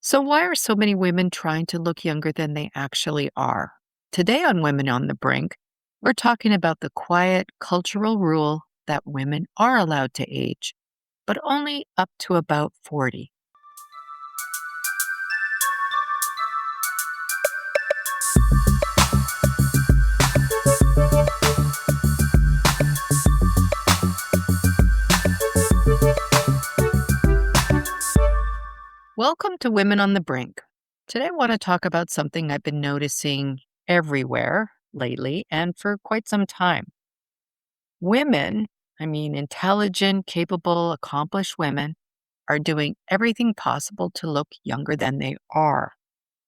So, why are so many women trying to look younger than they actually are? Today on Women on the Brink, we're talking about the quiet cultural rule that women are allowed to age, but only up to about 40. Welcome to Women on the Brink. Today, I want to talk about something I've been noticing everywhere lately and for quite some time. Women, intelligent, capable, accomplished women, are doing everything possible to look younger than they are.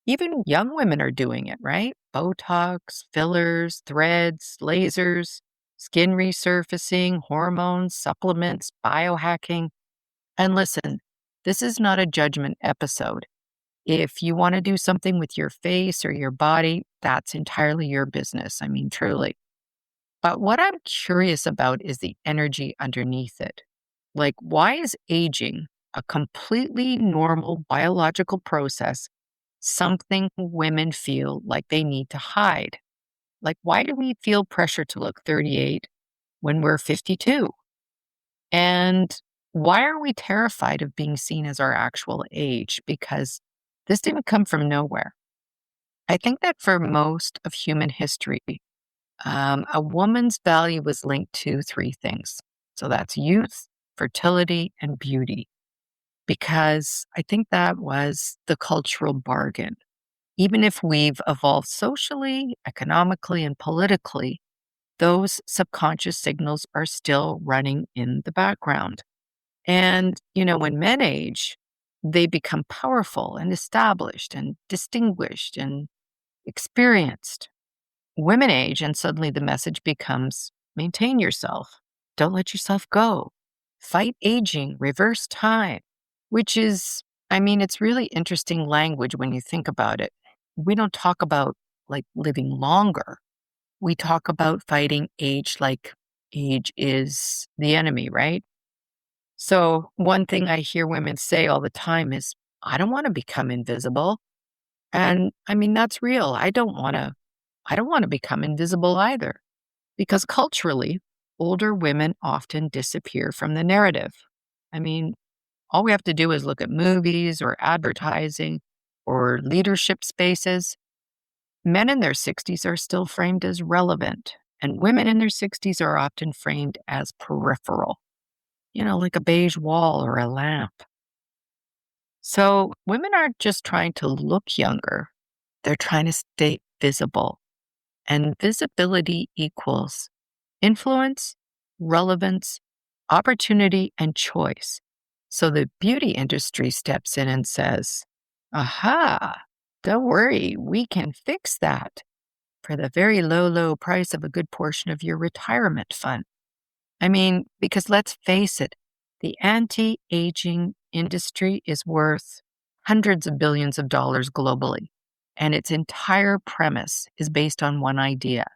Even young women are doing it, right? Botox, fillers, threads, lasers, skin resurfacing, hormones, supplements, biohacking. And listen, this is not a judgment episode. If you want to do something with your face or your body, that's entirely your business. Truly. But what I'm curious about is the energy underneath it. Like, why is aging, a completely normal biological process, something women feel like they need to hide? Like, why do we feel pressure to look 38 when we're 52? And why are we terrified of being seen as our actual age? Because this didn't come from nowhere. I think that for most of human history, a woman's value was linked to three things. So that's youth, fertility, and beauty. Because I think that was the cultural bargain. Even if we've evolved socially, economically, and politically, those subconscious signals are still running in the background. And, when men age, they become powerful and established and distinguished and experienced. Women age, and suddenly the message becomes maintain yourself, don't let yourself go, fight aging, reverse time, which is, it's really interesting language when you think about it. We don't talk about like living longer. We talk about fighting age like age is the enemy, right? So, one thing I hear women say all the time is, I don't want to become invisible. And that's real. I don't want to become invisible either, because culturally, older women often disappear from the narrative. I mean, all we have to do is look at movies or advertising or leadership spaces. Men in their 60s are still framed as relevant, and women in their 60s are often framed as peripheral, like a beige wall or a lamp. So women aren't just trying to look younger, they're trying to stay visible. And visibility equals influence, relevance, opportunity, and choice. So the beauty industry steps in and says, aha, don't worry, we can fix that for the very low, low price of a good portion of your retirement fund. Because let's face it, the anti-aging industry is worth hundreds of billions of dollars globally. And its entire premise is based on one idea,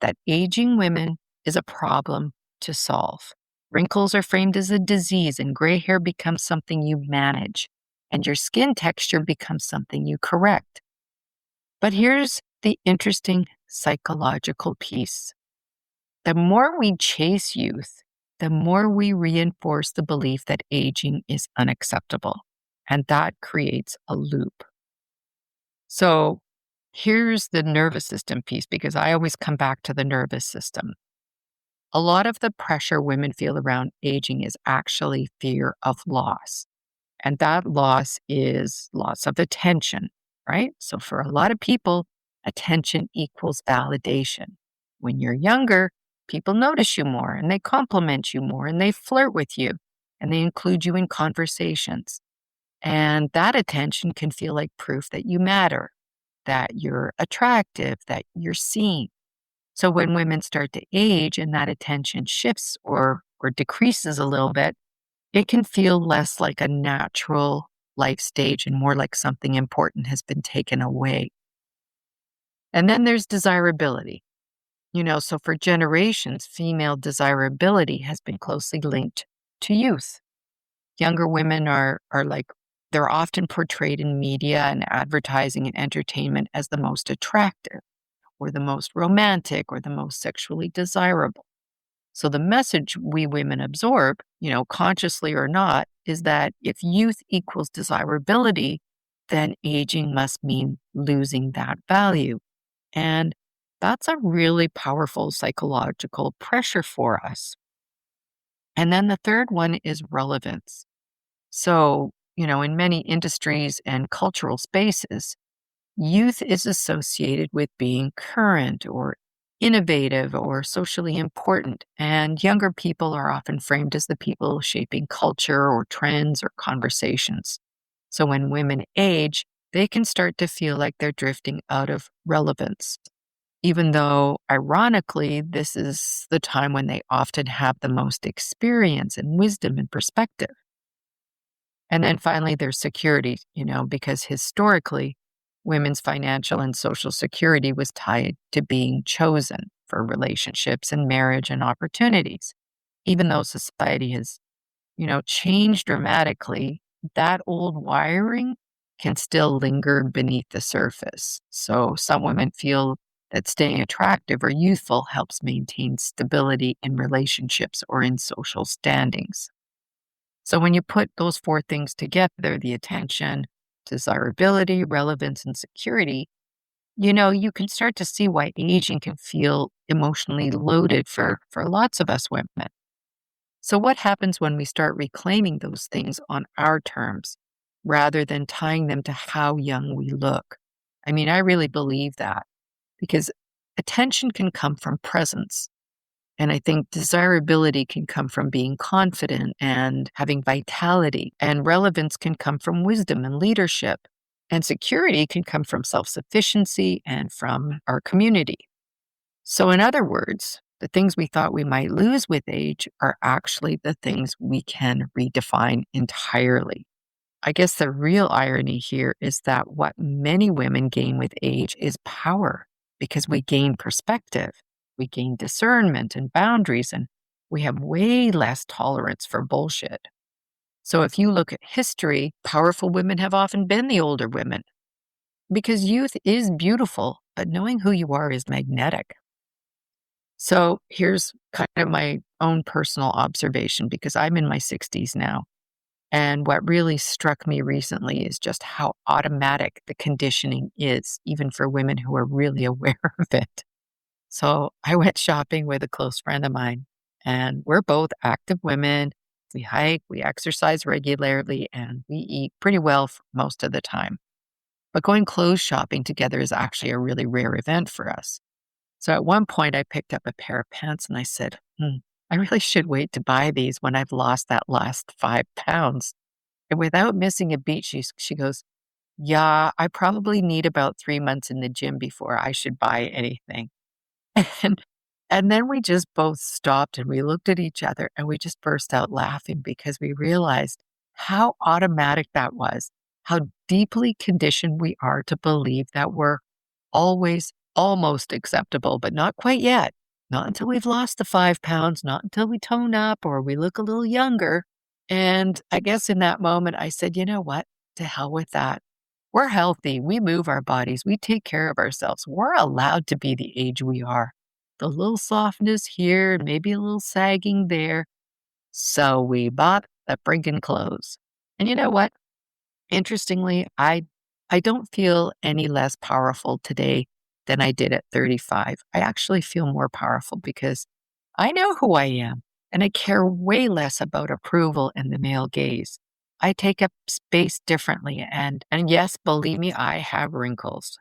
that aging women is a problem to solve. Wrinkles are framed as a disease, and gray hair becomes something you manage, and your skin texture becomes something you correct. But here's the interesting psychological piece. The more we chase youth, the more we reinforce the belief that aging is unacceptable, and that creates a loop. So here's the nervous system piece, because I always come back to the nervous system. A lot of the pressure women feel around aging is actually fear of loss. And that loss is loss of attention, right? So for a lot of people, attention equals validation. When you're younger, people notice you more and they compliment you more and they flirt with you and they include you in conversations. And that attention can feel like proof that you matter, that you're attractive, that you're seen. So when women start to age and that attention shifts or decreases a little bit, it can feel less like a natural life stage and more like something important has been taken away. And then there's desirability. So for generations, female desirability has been closely linked to youth. Younger women are like They're often portrayed in media and advertising and entertainment as the most attractive, or the most romantic, or the most sexually desirable. So the message we women absorb, consciously or not, is that if youth equals desirability, then aging must mean losing that value. And that's a really powerful psychological pressure for us. And then the third one is relevance. So, in many industries and cultural spaces, youth is associated with being current or innovative or socially important, and younger people are often framed as the people shaping culture or trends or conversations. So when women age, they can start to feel like they're drifting out of relevance, even though, ironically, this is the time when they often have the most experience and wisdom and perspective. And then finally, there's security, because historically, women's financial and social security was tied to being chosen for relationships and marriage and opportunities. Even though society has, changed dramatically, that old wiring can still linger beneath the surface. So some women feel that staying attractive or youthful helps maintain stability in relationships or in social standings. So when you put those four things together, the attention, desirability, relevance, and security, you can start to see why aging can feel emotionally loaded for lots of us women. So what happens when we start reclaiming those things on our terms rather than tying them to how young we look? I mean, I really believe that because attention can come from presence. And I think desirability can come from being confident and having vitality, and relevance can come from wisdom and leadership. And security can come from self sufficiency and from our community. So, in other words, the things we thought we might lose with age are actually the things we can redefine entirely. I guess the real irony here is that what many women gain with age is power because we gain perspective, we gain discernment and boundaries, and we have way less tolerance for bullshit. So if you look at history, powerful women have often been the older women because youth is beautiful, but knowing who you are is magnetic. So here's kind of my own personal observation because I'm in my 60s now. And what really struck me recently is just how automatic the conditioning is, even for women who are really aware of it. So I went shopping with a close friend of mine, and we're both active women. We hike, we exercise regularly, and we eat pretty well for most of the time. But going clothes shopping together is actually a really rare event for us. So at one point, I picked up a pair of pants and I said, I really should wait to buy these when I've lost that last 5 pounds. And without missing a beat, she goes, yeah, I probably need about 3 months in the gym before I should buy anything. And, and then we just both stopped and we looked at each other and we just burst out laughing because we realized how automatic that was, how deeply conditioned we are to believe that we're always almost acceptable, but not quite yet. Not until we've lost the 5 pounds, not until we tone up or we look a little younger. And I guess in that moment, I said, you know what? To hell with that. We're healthy. We move our bodies. We take care of ourselves. We're allowed to be the age we are. The little softness here, maybe a little sagging there. So we bought the Brink clothes. And you know what? Interestingly, I don't feel any less powerful today than I did at 35. I actually feel more powerful because I know who I am and I care way less about approval and the male gaze. I take up space differently and yes, believe me, I have wrinkles,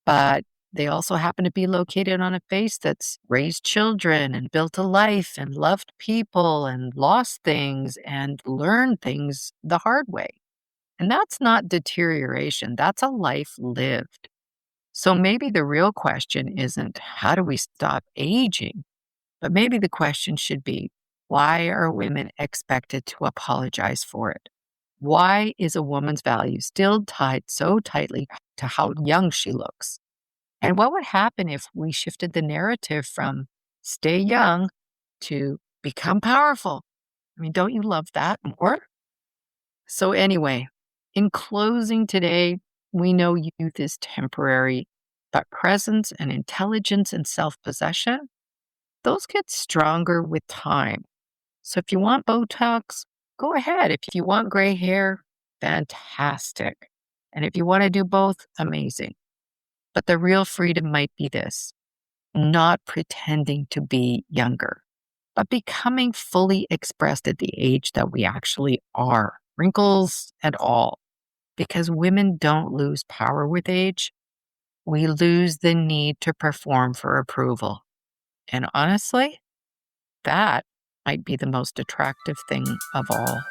but they also happen to be located on a face that's raised children and built a life and loved people and lost things and learned things the hard way. And that's not deterioration, that's a life lived. So maybe the real question isn't how do we stop aging, but maybe the question should be why are women expected to apologize for it? Why is a woman's value still tied so tightly to how young she looks? And what would happen if we shifted the narrative from stay young to become powerful? I mean, don't you love that more? So, anyway, In closing today, we know youth is temporary, but presence and intelligence and self possession, those get stronger with time. So if you want Botox, go ahead. If you want gray hair, fantastic. And if you want to do both, amazing. But the real freedom might be this: not pretending to be younger, but becoming fully expressed at the age that we actually are, wrinkles and all. Because women don't lose power with age, we lose the need to perform for approval. And honestly, that might be the most attractive thing of all.